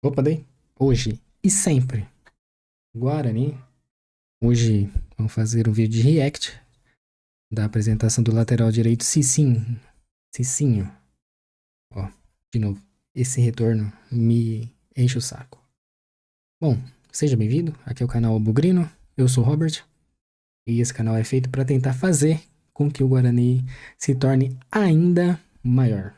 Opa, daí? Hoje e sempre. Guarani. Hoje vamos fazer um vídeo de react da apresentação do lateral direito Cicinho. Cicinho. Ó, de novo. Esse retorno me enche o saco. Bom, seja bem-vindo. Aqui é o canal Bugrino. Eu sou o Robert. E esse canal é feito para tentar fazer com que o Guarani se torne ainda maior.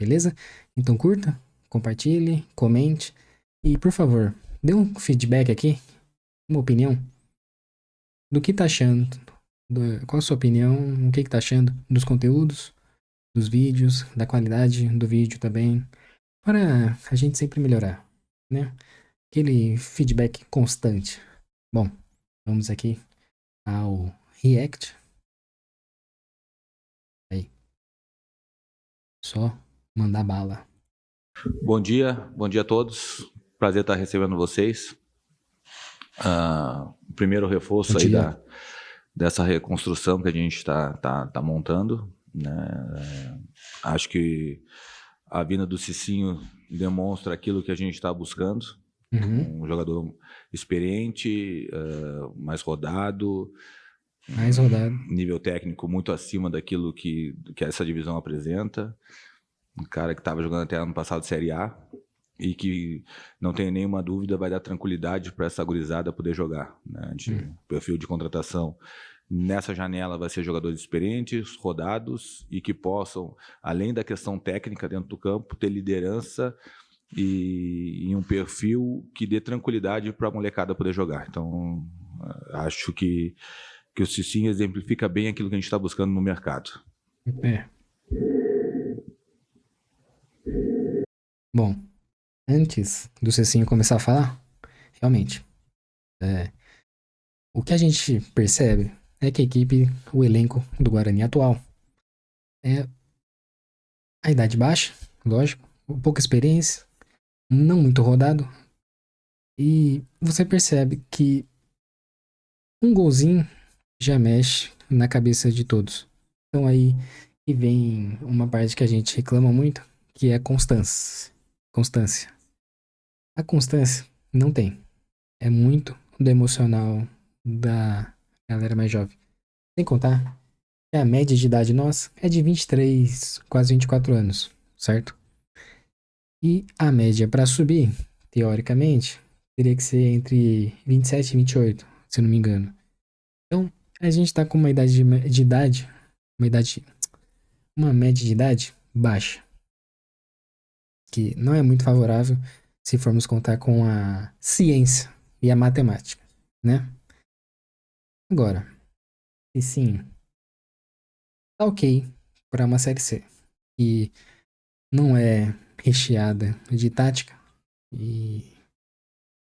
Beleza? Então curta, compartilhe, comente e, por favor, dê um feedback aqui, uma opinião do que tá achando, qual a sua opinião, o que tá achando dos conteúdos, dos vídeos, da qualidade do vídeo também, para a gente sempre melhorar, né? Aquele feedback constante. Bom, vamos aqui ao React. Aí, só mandar bala. Bom dia a todos. Prazer estar recebendo vocês. Primeiro reforço aí dessa reconstrução que a gente está montando, né? Acho que a vinda do Cicinho demonstra aquilo que a gente está buscando. Um jogador experiente, mais rodado, nível técnico muito acima daquilo que essa divisão apresenta. Um cara que estava jogando até ano passado Série A e que, não tenho nenhuma dúvida, vai dar tranquilidade para essa gurizada poder jogar, né? O perfil de contratação nessa janela vai ser jogadores experientes, rodados e que possam, além da questão técnica dentro do campo, ter liderança e um perfil que dê tranquilidade para a molecada poder jogar. Então, acho que o Cicinho exemplifica bem aquilo que a gente está buscando no mercado. Bom, antes do Cecinho começar a falar, realmente, o que a gente percebe é que a equipe, o elenco do Guarani atual, é a idade baixa, lógico, pouca experiência, não muito rodado, e você percebe que um golzinho já mexe na cabeça de todos. Então aí que vem uma parte que a gente reclama muito, que é a constância. Constância. A constância não tem. É muito do emocional da galera mais jovem. Sem contar que a média de idade nossa é de 23, quase 24 anos, certo? E a média para subir, teoricamente, teria que ser entre 27 e 28, se eu não me engano. Então, a gente tá com uma idade de idade, uma média de idade baixa, que não é muito favorável se formos contar com a ciência e a matemática, né? Agora, e sim, tá ok para uma série C, e não é recheada de tática e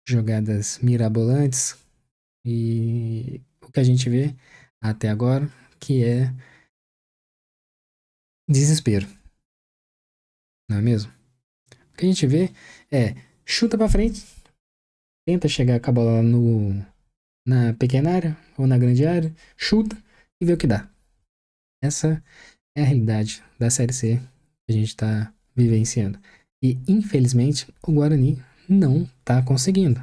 jogadas mirabolantes e o que a gente vê até agora que é desespero, não é mesmo? O que a gente vê é chuta para frente, tenta chegar com a bola na pequena área ou na grande área, chuta e vê o que dá. Essa é a realidade da Série C que a gente está vivenciando. E, infelizmente, o Guarani não está conseguindo.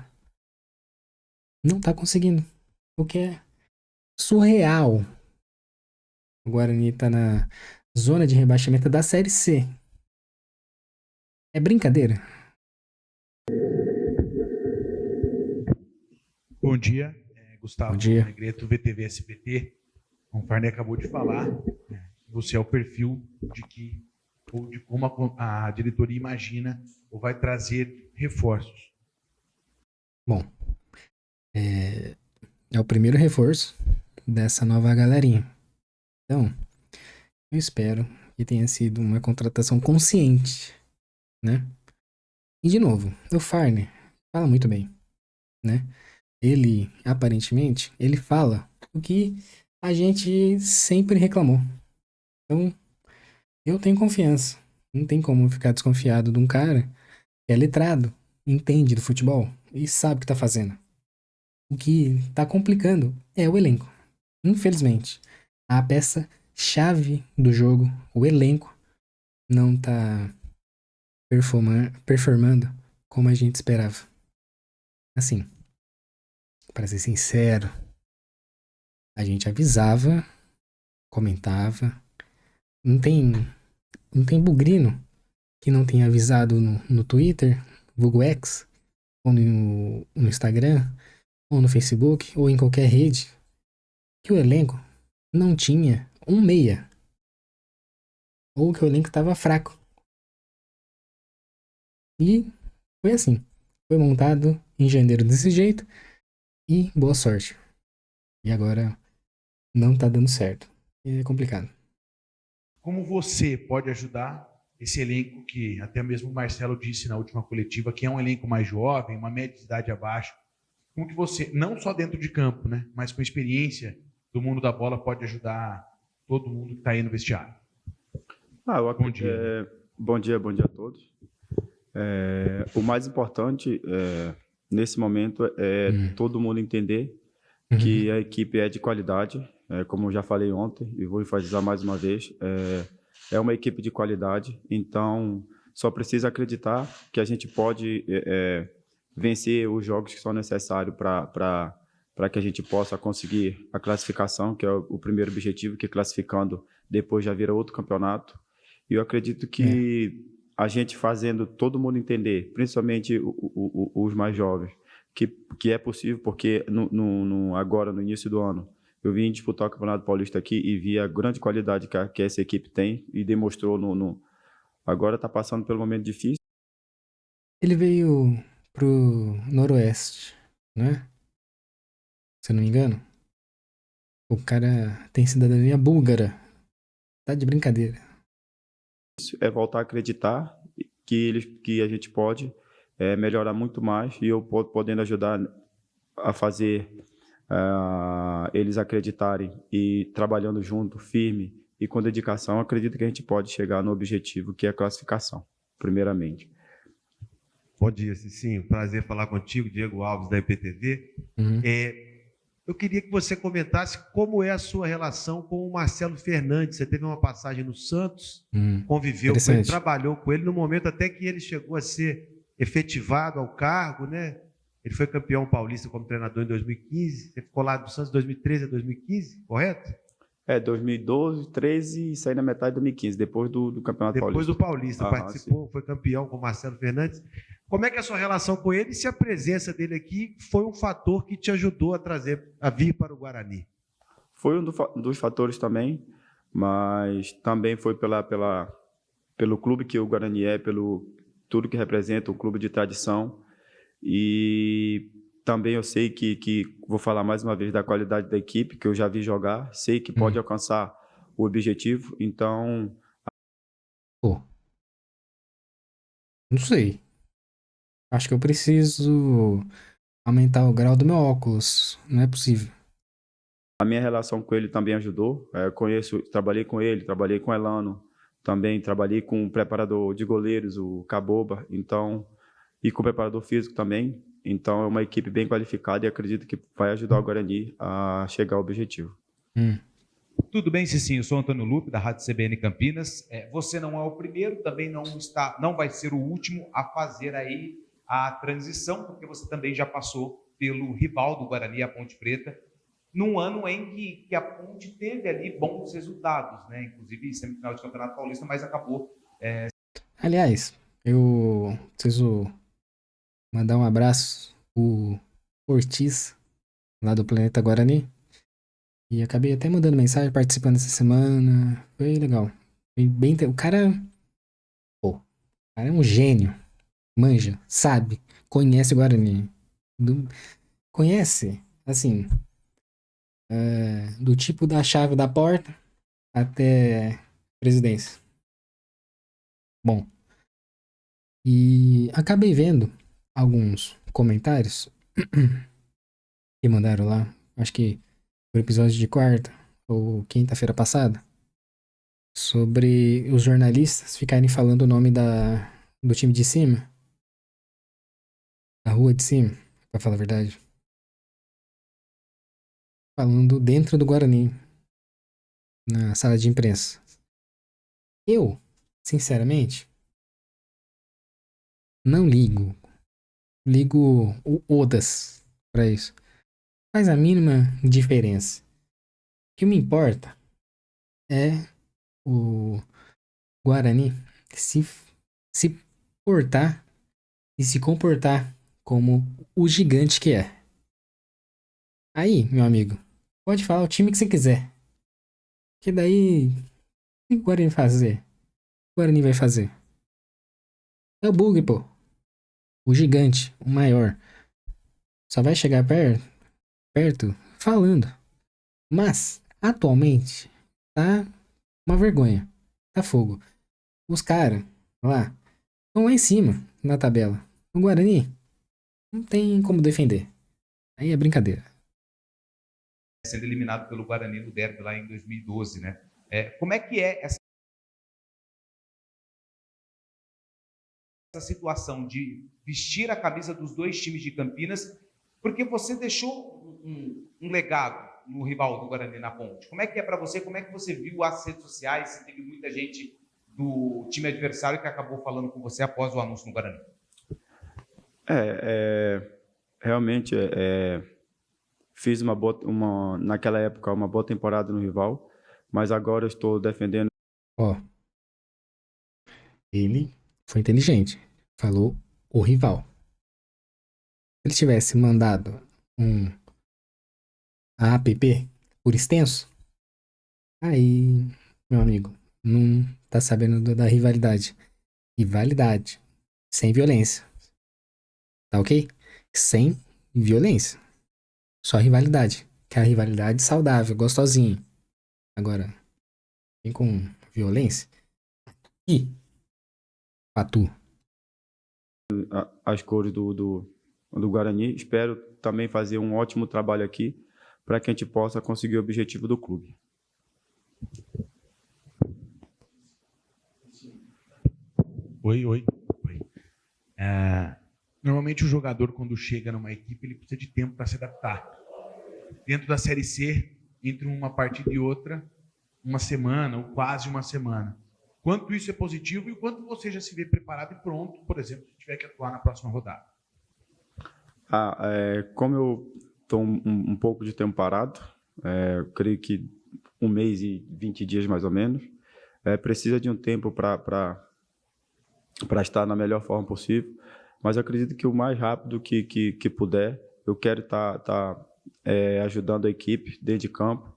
Não está conseguindo. O que é surreal. O Guarani está na zona de rebaixamento da Série C. É brincadeira? Bom dia, Bom Gustavo dia. Negreto, VTV SBT. Como o Farney acabou de falar, você é o perfil de que ou de como a diretoria imagina ou vai trazer reforços. Bom, é o primeiro reforço dessa nova galerinha. Então, eu espero que tenha sido uma contratação consciente, né? E de novo, o Farner fala muito bem, né? Ele, aparentemente, ele fala o que a gente sempre reclamou. Então, eu tenho confiança. Não tem como ficar desconfiado de um cara que é letrado, entende do futebol e sabe o que tá fazendo. O que tá complicando é o elenco. Infelizmente, a peça-chave do jogo, o elenco, não tá performando como a gente esperava. Assim, para ser sincero, a gente avisava, comentava. Não tem bugrino que não tenha avisado no Twitter, vulgo X, ou no Instagram, ou no Facebook, ou em qualquer rede, que o elenco não tinha um meia. Ou que o elenco estava fraco. E foi assim. Foi montado em janeiro desse jeito. E boa sorte. E agora não tá dando certo. É complicado. Como você pode ajudar esse elenco que até mesmo o Marcelo disse na última coletiva, que é um elenco mais jovem, uma média de idade abaixo. Como que você, não só dentro de campo, né, mas com experiência do mundo da bola, pode ajudar todo mundo que está aí no vestiário? Bom dia. Bom dia a todos. O mais importante nesse momento é todo mundo entender que a equipe é de qualidade, como eu já falei ontem e vou enfatizar mais uma vez, é uma equipe de qualidade, então só precisa acreditar que a gente pode vencer os jogos que são necessários para que a gente possa conseguir a classificação, que é o primeiro objetivo, que classificando depois já vira outro campeonato. E eu acredito que a gente fazendo todo mundo entender, principalmente os mais jovens, que é possível, porque agora, no início do ano, eu vim disputar o Campeonato Paulista aqui e vi a grande qualidade que essa equipe tem e demonstrou agora está passando pelo momento difícil. Ele veio pro Noroeste, né? Se eu não me engano. O cara tem cidadania búlgara. Tá de brincadeira. É voltar a acreditar que a gente pode melhorar muito mais e eu podendo ajudar a fazer eles acreditarem e trabalhando junto, firme e com dedicação, acredito que a gente pode chegar no objetivo que é a classificação, primeiramente. Bom dia, Cicinho. Prazer falar contigo, Diego Alves, da IPTV. Eu queria que você comentasse como é a sua relação com o Marcelo Fernandes. Você teve uma passagem no Santos, conviveu com ele, trabalhou com ele, no momento até que ele chegou a ser efetivado ao cargo, né? Ele foi campeão paulista como treinador em 2015, você ficou lá do Santos de 2013 a 2015, correto? 2012, 2013 e saí na metade de 2015, depois do Campeonato Paulista. Depois do Paulista, participou, foi campeão com o Marcelo Fernandes. Como é que é a sua relação com ele e se a presença dele aqui foi um fator que te ajudou a vir para o Guarani? Foi um dos fatores também, mas também foi pelo clube que o Guarani é, pelo tudo que representa, um clube de tradição. E também eu sei que vou falar mais uma vez da qualidade da equipe, que eu já vi jogar, sei que pode alcançar o objetivo, então... Não sei. Acho que eu preciso aumentar o grau do meu óculos. Não é possível. A minha relação com ele também ajudou. Trabalhei com ele, trabalhei com o Elano, também trabalhei com o preparador de goleiros, o Caboba, então, e com o preparador físico também. Então é uma equipe bem qualificada e acredito que vai ajudar o Guarani a chegar ao objetivo. Tudo bem, Cicinho? Eu sou Antônio Lupe, da Rádio CBN Campinas. Você não é o primeiro, também não vai ser o último a fazer aí a transição, porque você também já passou pelo rival do Guarani, a Ponte Preta, num ano em que a Ponte teve ali bons resultados, né? Inclusive semifinal de Campeonato Paulista, mas acabou... Aliás, eu preciso mandar um abraço pro Ortiz, lá do Planeta Guarani. E acabei até mandando mensagem, participando essa semana. Foi legal. Foi bem... O cara é um gênio. Manja, sabe, conhece o Guarani. Conhece, assim, do tipo da chave da porta até presidência. Bom, e acabei vendo alguns comentários que mandaram lá, acho que no episódio de quarta ou quinta-feira passada, sobre os jornalistas ficarem falando o nome do time de cima, da rua de cima, pra falar a verdade. Falando dentro do Guarani, na sala de imprensa. Eu, sinceramente, não ligo ligo o Odas pra isso. Faz a mínima diferença. O que me importa é o Guarani se portar e se comportar como o gigante que é. Aí, meu amigo, pode falar o time que você quiser. Que daí, o que o Guarani fazer? O Guarani vai fazer. É o Bug, pô. O gigante, o maior. Só vai chegar perto falando. Mas, atualmente, tá uma vergonha. Tá fogo. Os caras lá estão lá em cima na tabela. O Guarani não tem como defender. Aí é brincadeira. Sendo eliminado pelo Guarani no derby lá em 2012, né? Como é que é essa situação de vestir a camisa dos dois times de Campinas, porque você deixou um legado no rival do Guarani na Ponte. Como é que é para você? Como é que você viu as redes sociais? Se teve muita gente do time adversário que acabou falando com você após o anúncio no Guarani? Realmente fiz naquela época uma boa temporada no rival, mas agora eu estou defendendo. Ele foi inteligente. Falou o rival. Se ele tivesse mandado um app por extenso, aí, meu amigo, não tá sabendo da rivalidade. Rivalidade. Sem violência. Tá ok? Sem violência. Só rivalidade. Que é a rivalidade saudável, gostosinha. Agora, vem com violência. E Patu. As cores do Guarani. Espero também fazer um ótimo trabalho aqui para que a gente possa conseguir o objetivo do clube. Oi. Normalmente o jogador, quando chega numa equipe, ele precisa de tempo para se adaptar. Dentro da Série C, entre uma partida e outra, uma semana ou quase uma semana. Quanto isso é positivo e o quanto você já se vê preparado e pronto, por exemplo, se tiver que atuar na próxima rodada? Como eu estou um pouco de tempo parado, eu creio que 1 mês e 20 dias mais ou menos, precisa de um tempo para estar na melhor forma possível, mas eu acredito que o mais rápido que puder, eu quero estar ajudando a equipe dentro de campo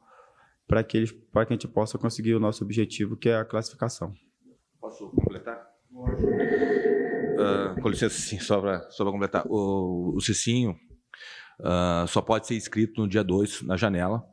para que a gente possa conseguir o nosso objetivo, que é a classificação. Posso completar? Com licença, sim, só para completar. O Cicinho só pode ser inscrito no dia 2, na janela,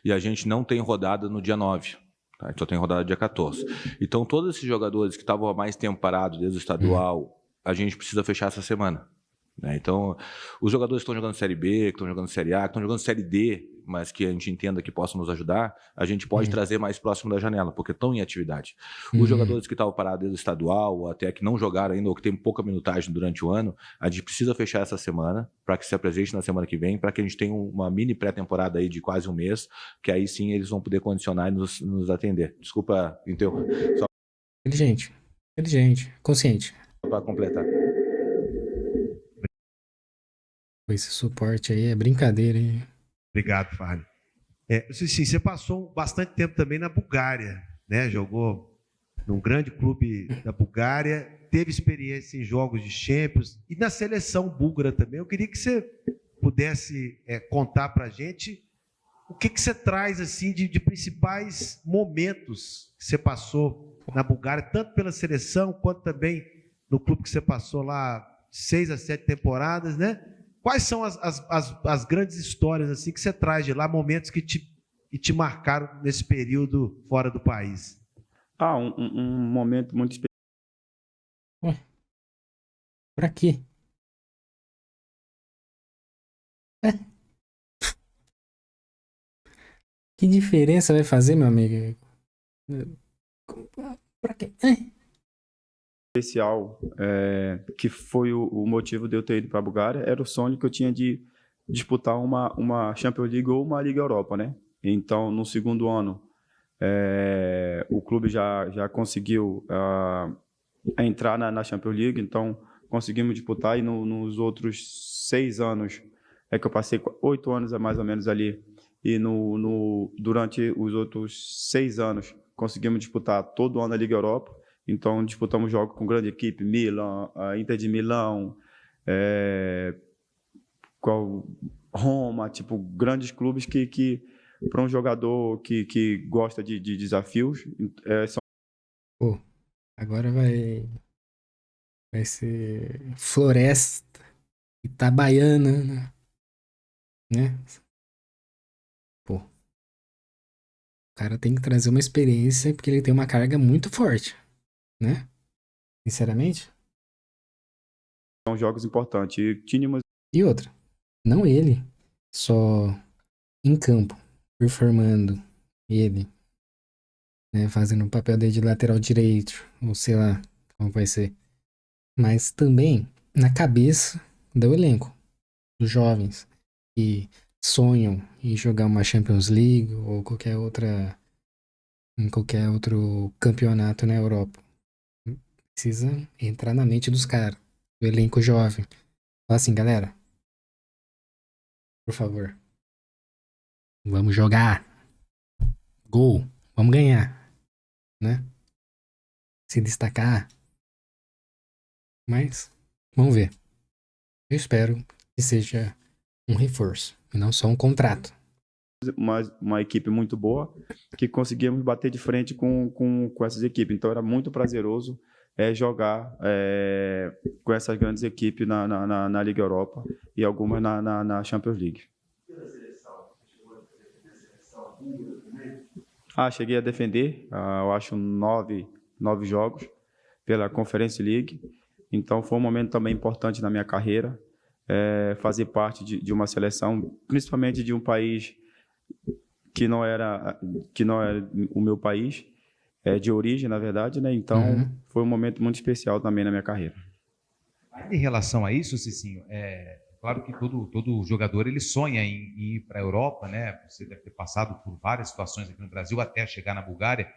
e a gente não tem rodada no dia 9. Tá? A gente só tem rodada dia 14. Então, todos esses jogadores que estavam há mais tempo parados, desde o estadual, a gente precisa fechar essa semana. Né? Então, os jogadores que estão jogando Série B, que estão jogando Série A, que estão jogando Série D, mas que a gente entenda que possam nos ajudar, a gente pode trazer mais próximo da janela, porque estão em atividade. Os jogadores que estavam parados desde o estadual, ou até que não jogaram ainda, ou que tem pouca minutagem durante o ano, a gente precisa fechar essa semana, para que se apresente na semana que vem, para que a gente tenha uma mini pré-temporada aí de quase 1 mês, que aí sim eles vão poder condicionar e nos atender. Desculpa, interromper. Inteligente, consciente. Só para completar. Esse suporte aí é brincadeira, hein? Obrigado, Fábio. Sim, você passou bastante tempo também na Bulgária, né? Jogou num grande clube da Bulgária, teve experiência em jogos de Champions e na seleção búlgara também. Eu queria que você pudesse contar para a gente o que você traz assim de principais momentos que você passou na Bulgária, tanto pela seleção quanto também no clube que você passou lá 6 a 7 temporadas, né? Quais são as grandes histórias assim que você traz de lá, momentos que te marcaram nesse período fora do país? Um momento muito especial. Pra quê? Que diferença vai fazer, meu amigo? Pra quê? Especial, que foi o motivo de eu ter ido para a Bulgária, era o sonho que eu tinha de disputar uma Champions League ou uma Liga Europa, né? Então, no segundo ano, o clube já conseguiu entrar na Champions League, então conseguimos disputar, e nos outros 6 anos, que eu passei 8 anos mais ou menos ali, e durante os outros 6 anos conseguimos disputar todo ano a Liga Europa. Então disputamos jogos com grande equipe, Milan, a Inter de Milão, Roma, tipo, grandes clubes que para um jogador que gosta de desafios, são... Pô, agora vai ser Floresta, Itabaiana, né? Pô, o cara tem que trazer uma experiência porque ele tem uma carga muito forte, né? Sinceramente. São jogos importantes. E outra, não ele, só em campo, performando ele, né? Fazendo o papel dele de lateral direito, ou sei lá como vai ser. Mas também na cabeça do elenco, dos jovens que sonham em jogar uma Champions League ou em qualquer outro campeonato na Europa. Precisa entrar na mente dos caras, do elenco jovem. Fala assim, galera, por favor, vamos jogar. Gol, vamos ganhar, né? Se destacar. Mas, vamos ver. Eu espero que seja um reforço e não só um contrato. Uma equipe muito boa, que conseguíamos bater de frente com essas equipes. Então era muito prazeroso jogar com essas grandes equipes na Liga Europa e algumas na Champions League. Cheguei a defender, eu acho 9 jogos pela Conference League. Então foi um momento também importante na minha carreira, fazer parte de uma seleção, principalmente de um país que não era o meu país, de origem, na verdade, né? Então, foi um momento muito especial também na minha carreira. Em relação a isso, Cicinho, claro que todo jogador ele sonha em ir para a Europa, né? Você deve ter passado por várias situações aqui no Brasil até chegar na Bulgária.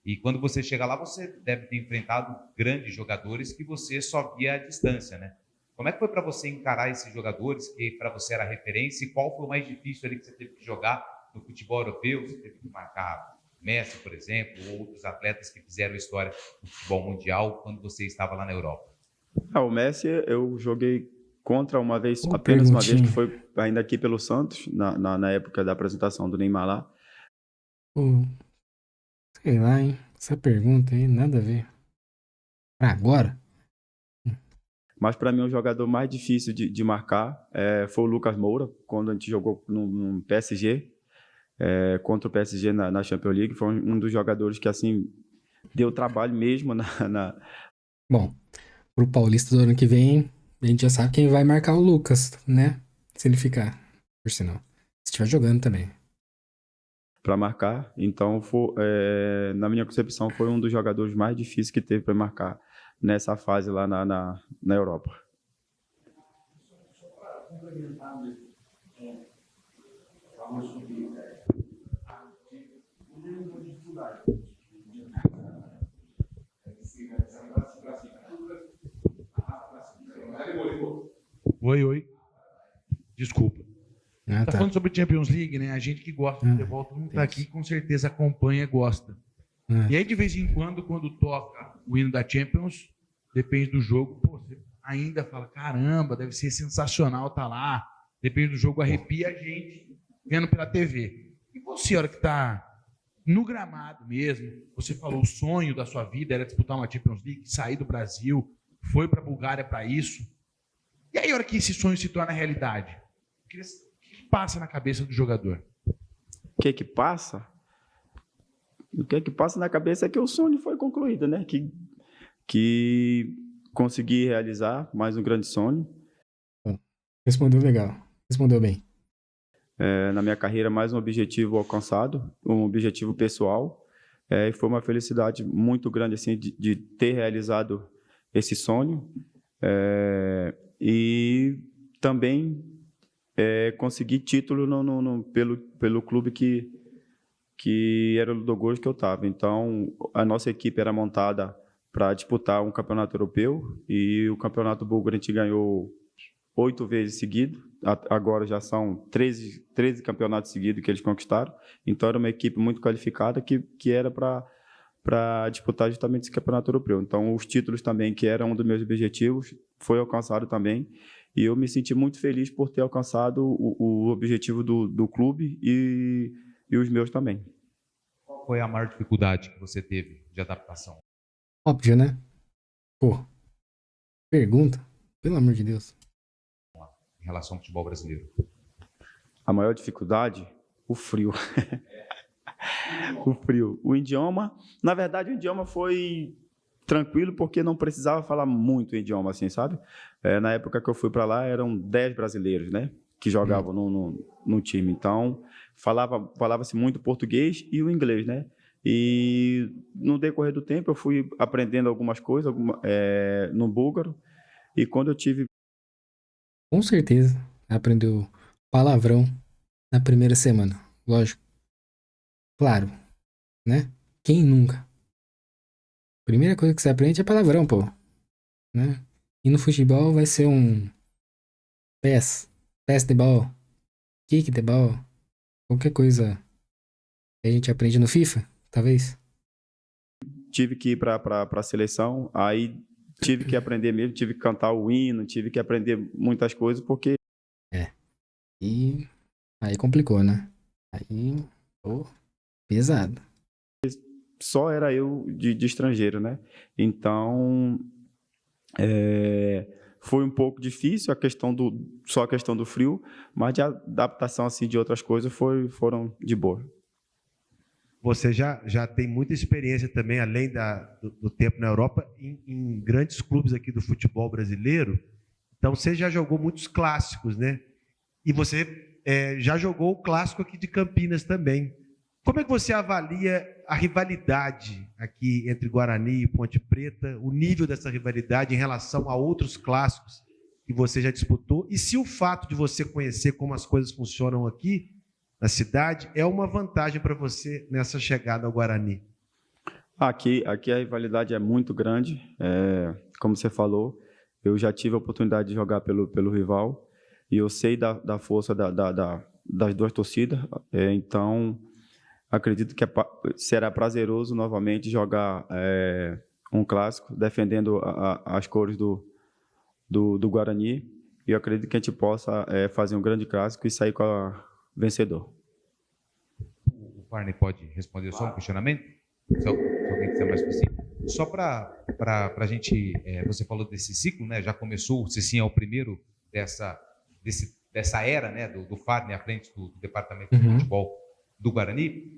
E quando você chega lá, você deve ter enfrentado grandes jogadores que você só via à distância, né? Como é que foi para você encarar esses jogadores que para você era referência, e qual foi o mais difícil ali que você teve que jogar no futebol europeu? Você teve que marcar Messi, por exemplo, ou outros atletas que fizeram história no futebol mundial quando você estava lá na Europa? O Messi eu joguei contra apenas uma vez, que foi ainda aqui pelo Santos, na época da apresentação do Neymar lá. Sei lá, hein? Essa pergunta aí, nada a ver. Pra agora? Mas para mim o jogador mais difícil de marcar foi o Lucas Moura, quando a gente jogou no PSG, contra o PSG na Champions League. Foi um dos jogadores que assim deu trabalho mesmo Bom, pro Paulista do ano que vem, a gente já sabe quem vai marcar o Lucas, né? Se ele ficar, por sinal. Se estiver jogando também. Para marcar. Então, na minha concepção, foi um dos jogadores mais difíceis que teve para marcar nessa fase lá na Europa. Só para complementar mesmo, falou sobre o nível de dificuldade. Oi. Desculpa. Tá falando sobre Champions League, né? A gente que gosta de futebol, todo mundo tá aqui, com certeza acompanha e gosta. E aí, de vez em quando toca o hino da Champions, depende do jogo, você ainda fala, caramba, deve ser sensacional tá lá. Depende do jogo, arrepia a gente vendo pela TV. E você, a hora que tá no gramado mesmo, você falou, o sonho da sua vida era disputar uma Champions League, sair do Brasil, foi para a Bulgária para isso. E aí, a hora que esse sonho se torna realidade, o que passa na cabeça do jogador? O que passa? O que passa na cabeça é que o sonho foi concluído, né? Que consegui realizar mais um grande sonho. Respondeu legal. Respondeu bem. Na minha carreira, mais um objetivo alcançado, um objetivo pessoal. E foi uma felicidade muito grande assim, de ter realizado esse sonho. E também conseguir título pelo clube que era o Ludogorets que eu estava. Então, a nossa equipe era montada para disputar um campeonato europeu, e o campeonato búlgaro a gente ganhou 8 vezes seguido. Agora já são 13 campeonatos seguidos que eles conquistaram. Então era uma equipe muito qualificada que era para disputar justamente esse campeonato europeu. Então os títulos também, que era um dos meus objetivos, foi alcançado também. E eu me senti muito feliz por ter alcançado o objetivo do clube e os meus também. Qual foi a maior dificuldade que você teve de adaptação? Óbvio, né? Pô, pergunta, pelo amor de Deus. Em relação ao futebol brasileiro? A maior dificuldade? O frio. O frio. O idioma, na verdade, o idioma foi tranquilo porque não precisava falar muito o idioma, assim, sabe? Na época que eu fui para lá, eram 10 brasileiros, né? Que jogavam no time. Então, falava-se muito português e o inglês, né? E no decorrer do tempo, eu fui aprendendo algumas coisas no búlgaro. E quando eu tive... Com certeza, aprendeu palavrão na primeira semana, lógico. Claro, né? Quem nunca? Primeira coisa que você aprende é palavrão, pô. Né? E no futebol vai ser um pass the ball, kick the ball, qualquer coisa que a gente aprende no FIFA, talvez. Tive que ir para a seleção, aí tive que aprender mesmo, tive que cantar o hino, tive que aprender muitas coisas, porque... E aí complicou, né? Aí, pô, pesado. Só era eu de estrangeiro, né? Então, foi um pouco difícil só a questão do frio, mas de adaptação assim, de outras coisas foram de boa. Você já tem muita experiência também, além do tempo na Europa, em grandes clubes aqui do futebol brasileiro. Então, você já jogou muitos clássicos, né? E você já jogou o clássico aqui de Campinas também. Como é que você avalia a rivalidade aqui entre Guarani e Ponte Preta, o nível dessa rivalidade em relação a outros clássicos que você já disputou? E se o fato de você conhecer como as coisas funcionam aqui na cidade é uma vantagem para você nessa chegada ao Guarani? Aqui a rivalidade é muito grande. Como você falou, eu já tive a oportunidade de jogar pelo rival e eu sei da força das duas torcidas. Então, acredito que será prazeroso novamente jogar um clássico defendendo as cores do Guarani. E eu acredito que a gente possa fazer um grande clássico e sair com a vencedor. O Varney pode responder só um questionamento? Se alguém quiser mais específico. Só para a gente... você falou desse ciclo, né? Já começou, o Cicinho é o primeiro dessa era, né? Do Varney à frente do departamento de futebol do Guarani.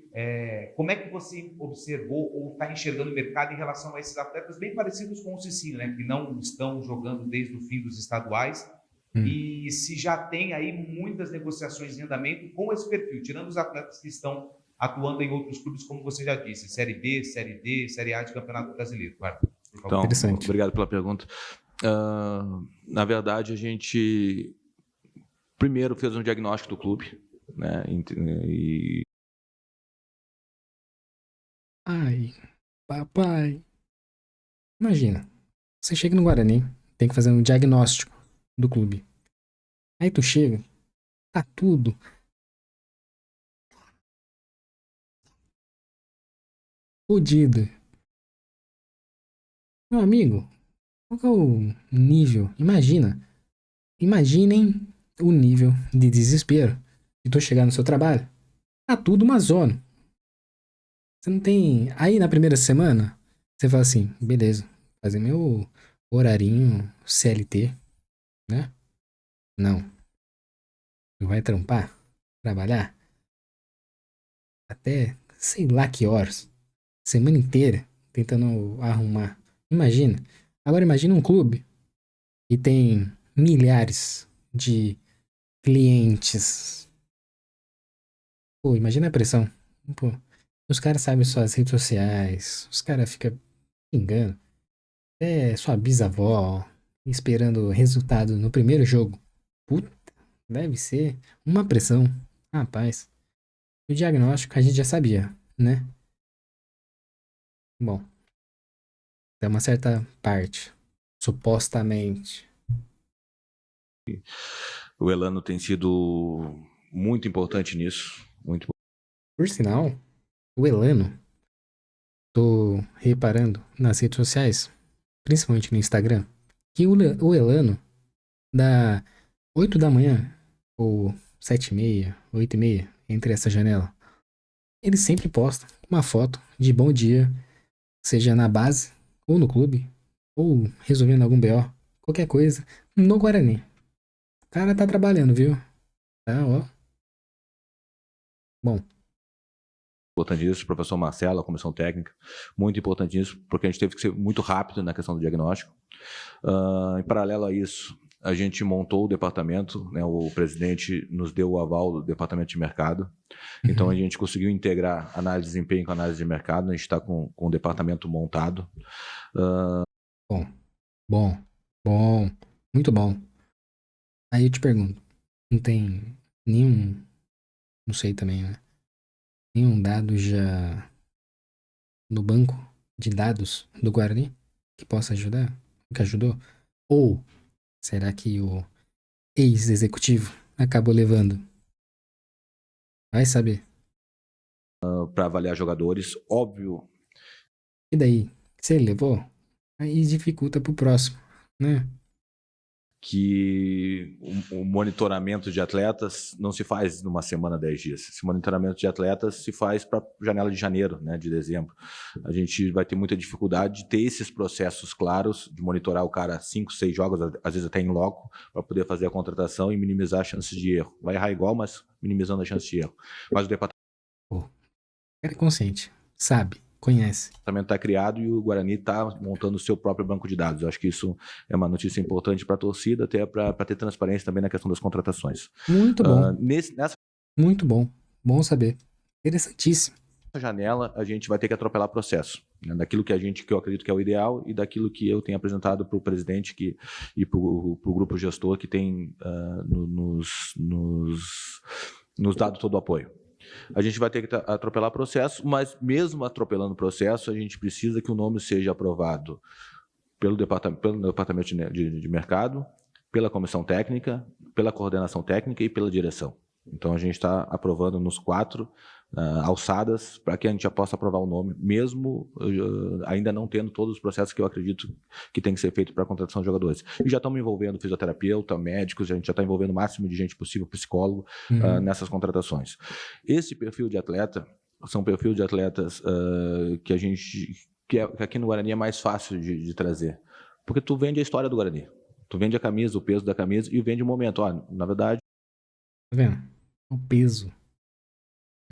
Como é que você observou ou está enxergando o mercado em relação a esses atletas bem parecidos com o Cicinho, né? Que não estão jogando desde o fim dos estaduais, e se já tem aí muitas negociações em andamento com esse perfil, tirando os atletas que estão atuando em outros clubes, como você já disse, Série B, Série D, Série A de Campeonato Brasileiro. Então, obrigado pela pergunta. Na verdade, a gente primeiro fez um diagnóstico do clube, né? Ai, papai. Imagina, você chega no Guarani, tem que fazer um diagnóstico do clube. Aí tu chega, tá tudo fodido. Meu amigo, qual que é o nível? Imaginem o nível de desespero de tu chegar no seu trabalho. Tá tudo uma zona. Você não tem... Aí na primeira semana, você fala assim, beleza, fazer meu horarinho CLT, né? Não. Tu vai trabalhar, até sei lá que horas, semana inteira, tentando arrumar. Imagina. Agora imagina um clube que tem milhares de clientes. Pô, imagina a pressão. Pô, os caras sabem suas redes sociais, os caras ficam xingando. Até sua bisavó esperando o resultado no primeiro jogo. Puta, deve ser uma pressão. Rapaz, o diagnóstico a gente já sabia, né? Bom, Até uma certa parte. Supostamente. O Elano tem sido muito importante nisso. Muito. Por sinal, o Elano, tô reparando nas redes sociais, principalmente no Instagram, que o Elano, da 8 da manhã, ou 7h30, 8h30, entre essa janela, ele sempre posta uma foto de bom dia, seja na base, ou no clube, ou resolvendo algum BO, qualquer coisa, no Guarani. O cara tá trabalhando, viu? Tá, ó. Bom. Importante isso, professor Marcelo, a comissão técnica, muito importante isso, porque a gente teve que ser muito rápido na questão do diagnóstico. Em paralelo a isso, a gente montou o departamento, né, o presidente nos deu o aval do departamento de mercado, então a gente conseguiu integrar análise de desempenho com análise de mercado, a gente está com o departamento montado. Bom, muito bom. Aí eu te pergunto, não tem nenhum, não sei também, né? Nenhum dado já no banco de dados do Guarani que possa ajudar? Que ajudou? Ou será que o ex-executivo acabou levando? Vai saber. Para avaliar jogadores, óbvio. E daí, se ele levou, aí dificulta pro próximo, né? Que o monitoramento de atletas não se faz numa semana, 10 dias. Esse monitoramento de atletas se faz para janela de janeiro, né, de dezembro. A gente vai ter muita dificuldade de ter esses processos claros, de monitorar o cara 5, 6 jogos, às vezes até em loco, para poder fazer a contratação e minimizar as chances de erro. Vai errar igual, mas minimizando a chance de erro. Mas o departamento É consciente, sabe, conhece. O departamento está criado e o Guarani está montando o seu próprio banco de dados. Eu acho que isso é uma notícia importante para a torcida, até para ter transparência também na questão das contratações. Muito bom. Nessa Muito bom. Bom saber. Interessantíssimo. janela, a gente vai ter que atropelar processo. Né, daquilo que eu acredito que é o ideal e daquilo que eu tenho apresentado para o presidente e para o grupo gestor que tem nos dado todo o apoio. A gente vai ter que atropelar processo, mas mesmo atropelando o processo, a gente precisa que o nome seja aprovado pelo departamento de mercado, pela comissão técnica, pela coordenação técnica e pela direção. Então a gente está aprovando nos 4 alçadas para que a gente já possa aprovar o nome, mesmo ainda não tendo todos os processos que eu acredito que tem que ser feito para a contratação de jogadores. E já estamos envolvendo fisioterapeuta, médicos, a gente já está envolvendo o máximo de gente possível, psicólogo, nessas contratações. Esse perfil de atleta são perfil de atletas que aqui no Guarani é mais fácil de trazer, porque tu vende a história do Guarani, tu vende a camisa, o peso da camisa e vende o momento. Na verdade, tá vendo? O peso.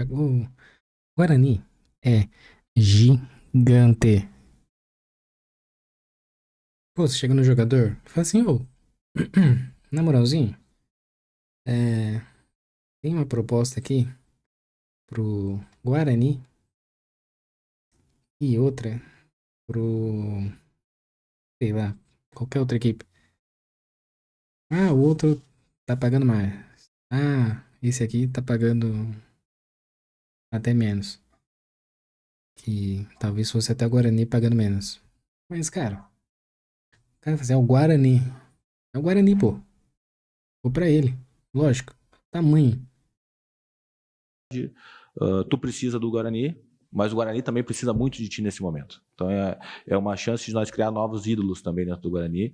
O Guarani é gigante. Pô, você chega no jogador e fala assim, na moralzinho, tem uma proposta aqui pro Guarani e outra pro, sei lá, qualquer outra equipe. O outro tá pagando mais. Esse aqui tá pagando até menos. Que talvez fosse até o Guarani pagando menos. Mas, cara, o cara fazer, é o Guarani. É o Guarani, pô. Vou pra ele. Lógico. Tamanho. Tu precisa do Guarani, mas o Guarani também precisa muito de ti nesse momento. Então é uma chance de nós criar novos ídolos também dentro do Guarani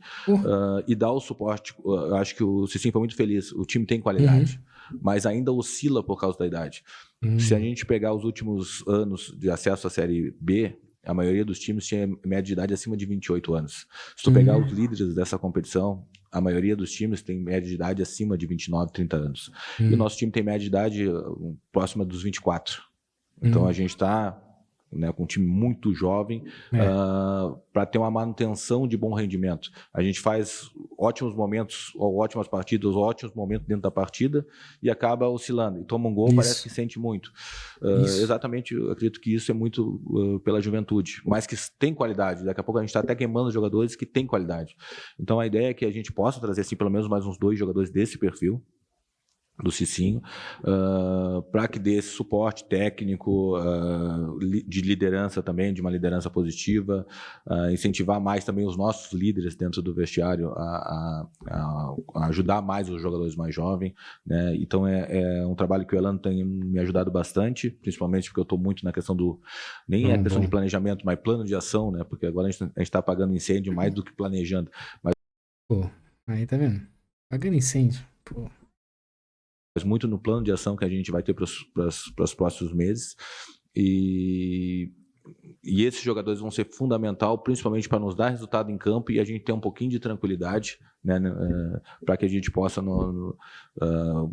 e dar o suporte. Eu acho que o Cicinho foi muito feliz. O time tem qualidade, mas ainda oscila por causa da idade. Se a gente pegar os últimos anos de acesso à Série B, a maioria dos times tinha média de idade acima de 28 anos. Se tu pegar os líderes dessa competição, a maioria dos times tem média de idade acima de 29, 30 anos. E o nosso time tem média de idade próxima dos 24. Então a gente está com um time muito jovem para ter uma manutenção de bom rendimento. A gente faz ótimos momentos, ou ótimas partidas, ou ótimos momentos dentro da partida e acaba oscilando. E toma um gol, parece que sente muito. Exatamente, eu acredito que isso é muito pela juventude, mas que tem qualidade. Daqui a pouco a gente está até queimando jogadores que têm qualidade. Então a ideia é que a gente possa trazer assim, pelo menos mais uns 2 jogadores desse perfil, do Cicinho, para que dê esse suporte técnico, de liderança também, de uma liderança positiva, incentivar mais também os nossos líderes dentro do vestiário a ajudar mais os jogadores mais jovens, né? Então é um trabalho que o Elano tem me ajudado bastante, principalmente porque eu estou muito na questão do, nem é questão de planejamento, mas plano de ação, né? Porque agora a gente está apagando incêndio mais do que planejando. Mas... Pô, aí tá vendo? Apagando incêndio, pô. Muito no plano de ação que a gente vai ter para os próximos meses, e esses jogadores vão ser fundamental, principalmente para nos dar resultado em campo e a gente ter um pouquinho de tranquilidade, né, para que a gente possa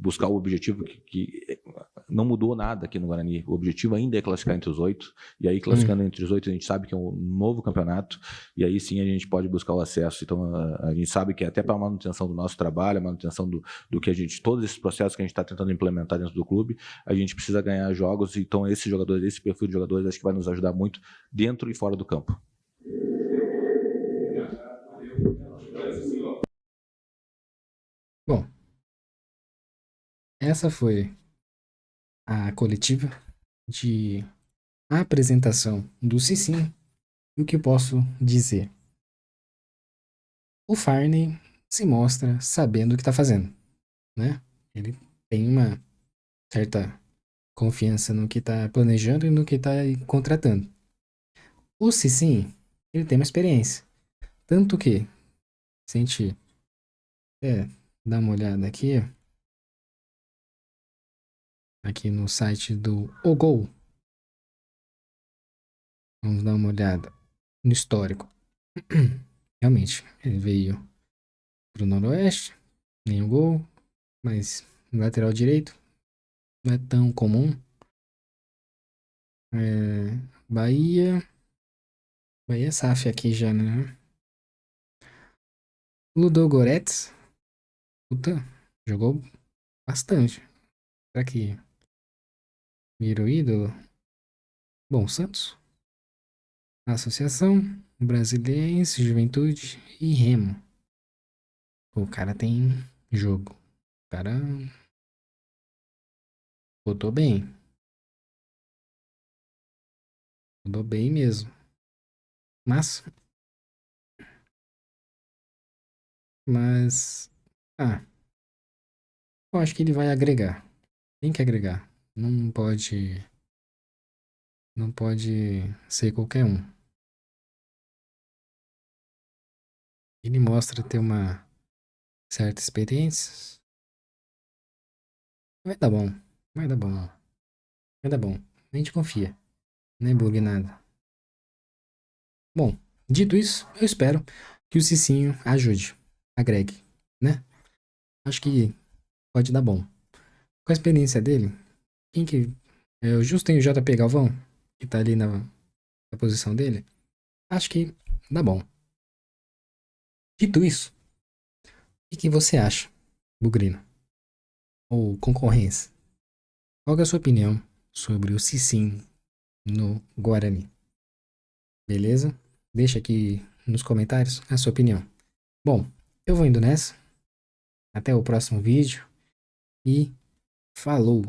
buscar o objetivo que não mudou nada aqui no Guarani. O objetivo ainda é classificar entre os 8, e aí classificando entre os 8 a gente sabe que é um novo campeonato, e aí sim a gente pode buscar o acesso. Então a gente sabe que até para a manutenção do nosso trabalho, a manutenção do que a gente, todos esses processos que a gente está tentando implementar dentro do clube, a gente precisa ganhar jogos. Então esses jogadores, esse perfil de jogadores, acho que vai nos ajudar muito dentro e fora do campo. Bom, essa foi a coletiva de apresentação do Cicinho. E o que posso dizer? O Farney se mostra sabendo o que está fazendo, né? Ele tem uma certa confiança no que está planejando e no que está contratando. O Cicinho, ele tem uma experiência. Tanto que, se a gente dar uma olhada aqui, aqui no site do OGOL, vamos dar uma olhada no histórico. Realmente, ele veio para o Noroeste, nenhum gol, mas no lateral direito não é tão comum. Bahia SAF aqui já, né? Ludogorets, puta, jogou bastante. Será que virou ídolo? Bom, Santos, Associação Brasiliense, Juventude e Remo. O cara tem jogo. O cara botou bem. Botou bem mesmo. Mas eu acho que ele vai agregar. Tem que agregar. Não pode ser qualquer um. Ele mostra ter uma certa experiência. Vai dar bom. Vai dar bom. Vai dar bom. A gente confia. Não é bug nada. Bom, dito isso, eu espero que o Cicinho ajude. Agregue, né? Acho que pode dar bom. Com a experiência dele, o Justo tem o JP Galvão, que tá ali na posição dele. Acho que dá bom. Dito isso, o que você acha, Bugrino? Ou concorrência? Qual é a sua opinião sobre o Cicinho no Guarani? Beleza? Deixa aqui nos comentários a sua opinião. Bom, eu vou indo nessa. Até o próximo vídeo. E falou!